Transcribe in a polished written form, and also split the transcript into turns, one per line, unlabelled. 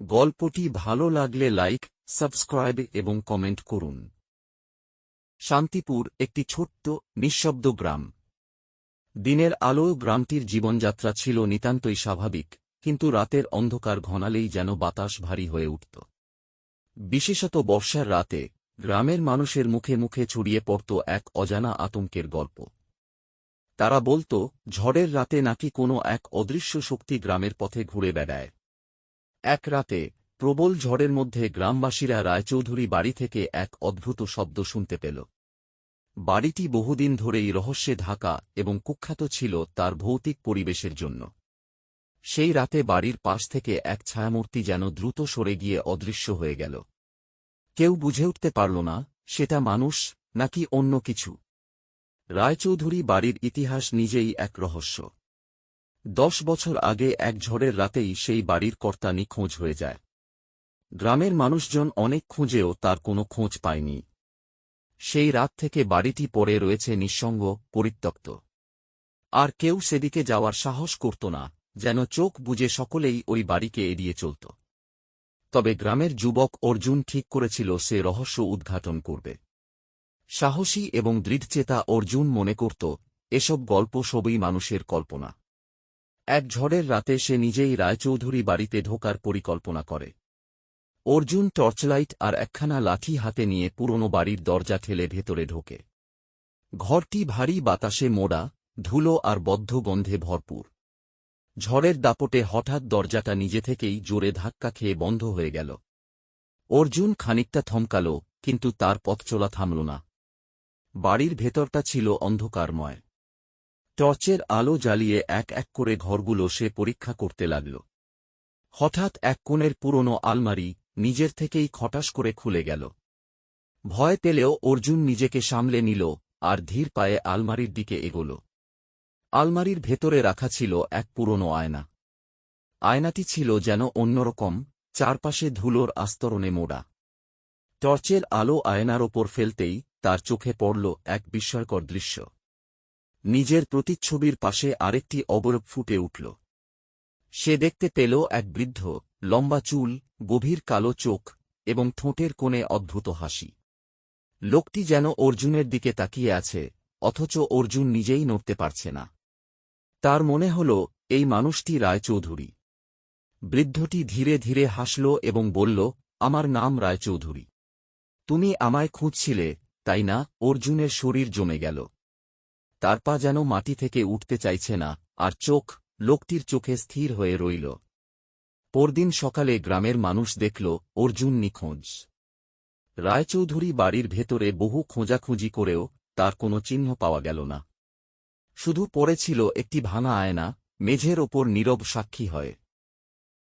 গল্পটি ভালো লাগলে লাইক, সাবস্ক্রাইব এবং কমেন্ট করুন। শান্তিপুর একটি ছোট্ট, নিঃশব্দ গ্রাম। দিনের আলো গ্রামটির জীবনযাত্রা ছিল নিতান্তই স্বাভাবিক, কিন্তু রাতের অন্ধকার ঘনালেই যেন বাতাস ভারী হয়ে উঠত। বিশেষত বর্ষার রাতে গ্রামের মানুষের মুখে মুখে ছড়িয়ে পড়ত এক অজানা আতঙ্কের গল্প। তারা বলত, ঝড়ের রাতে নাকি কোনো এক অদৃশ্য শক্তি গ্রামের পথে ঘুরে বেড়ায়। এক রাতে প্রবল ঝড়ের মধ্যে গ্রামবাসীরা রায়চৌধুরী বাড়ি থেকে এক অদ্ভুত শব্দ শুনতে পেল। বাড়িটি বহুদিন ধরেই রহস্যে ঢাকা এবং কুখ্যাত ছিল তার ভৌতিক পরিবেশের জন্য। সেই রাতে বাড়ির পাশ থেকে এক ছায়ামূর্তি যেন দ্রুত সরে গিয়ে অদৃশ্য হয়ে গেল। কেউ বুঝে উঠতে পারল না সেটা মানুষ নাকি অন্য কিছু। রায়চৌধুরী বাড়ির ইতিহাস নিজেই এক রহস্য। 10 বছর আগে এক ঝড়ের রাতেই সেই বাড়ির কর্তা নিখোঁজ হয়ে যায়। গ্রামের মানুষজন অনেক খুঁজেও তার কোনো খোঁজ পায়নি। সেই রাত থেকে বাড়িটি পড়ে রয়েছে নিঃসঙ্গ, পরিত্যক্ত। আর কেউ সেদিকে যাওয়ার সাহস করত না, যেন চোখ বুজে সকলেই ওই বাড়িকে এড়িয়ে চলত। তবে গ্রামের যুবক অর্জুন ঠিক করেছিল সে রহস্য উদ্ঘাটন করবে। সাহসী এবং দৃঢ়চেতা অর্জুন মনে করত এসব গল্প সবই মানুষের কল্পনা। এক ঝড়ের রাতে সে নিজেই রায়চৌধুরী বাড়িতে ঢোকার পরিকল্পনা করে। অর্জুন টর্চলাইট আর একখানা লাঠি হাতে নিয়ে পুরনো বাড়ির দরজা ঠেলে ভেতরে ঢোকে। ঘরটি ভারী বাতাসে মোড়া, ধুলো আর বদ্ধ গন্ধে ভরপুর। ঝড়ের দাপটে হঠাৎ দরজাটা নিজে থেকেই জোরে ধাক্কা খেয়ে বন্ধ হয়ে গেল। অর্জুন খানিকটা থমকাল, কিন্তু তার পথ চলা থামল না। বাড়ির ভেতরটা ছিল অন্ধকারময়। টর্চের আলো জ্বালিয়ে এক এক করে ঘরগুলো সে পরীক্ষা করতে লাগল। হঠাৎ এক কোণের পুরনো আলমারি নিজের থেকেই খটাস করে খুলে গেল। ভয় পেলেও অর্জুন নিজেকে সামলে নিল আর ধীর পায়ে আলমারির দিকে এগোল। আলমারির ভেতরে রাখা ছিল এক পুরনো আয়না। আয়নাটি ছিল যেন অন্যরকম, চারপাশে ধুলোর আস্তরণে মোড়া। টর্চের আলো আয়নার ওপর ফেলতেই তার চোখে পড়ল এক বিস্ময়কর দৃশ্য। নিজের প্রতিচ্ছবির পাশে আরেকটি অবয়ব ফুটে উঠল। সে দেখতে পেল এক বৃদ্ধ, লম্বা চুল, গভীর কালো চোখ এবং ঠোঁটের কোণে অদ্ভুত হাসি। লোকটি যেন অর্জুনের দিকে তাকিয়ে আছে, অথচ অর্জুন নিজেই নড়তে পারছে না। তার মনে হল এই মানুষটি রায়চৌধুরী। বৃদ্ধটি ধীরে ধীরে হাসল এবং বলল, আমার নাম রায়চৌধুরী। তুমি আমায় খুঁজছিলে, তাই না? অর্জুনের শরীর জমে গেল। তার পা যেন মাটি থেকে উঠতে চাইছে না, আর চোখ লোকটির চোখে স্থির হয়ে রইল। পরদিন সকালে গ্রামের মানুষ দেখল অর্জুন নিখোঁজ। রায়চৌধুরী বাড়ির ভেতরে বহু খোঁজাখুঁজি করেও তার কোনো চিহ্ন পাওয়া গেল না। শুধু পড়েছিল একটি ভাঙা আয়না, মেঝের ওপর নীরব সাক্ষী হয়ে।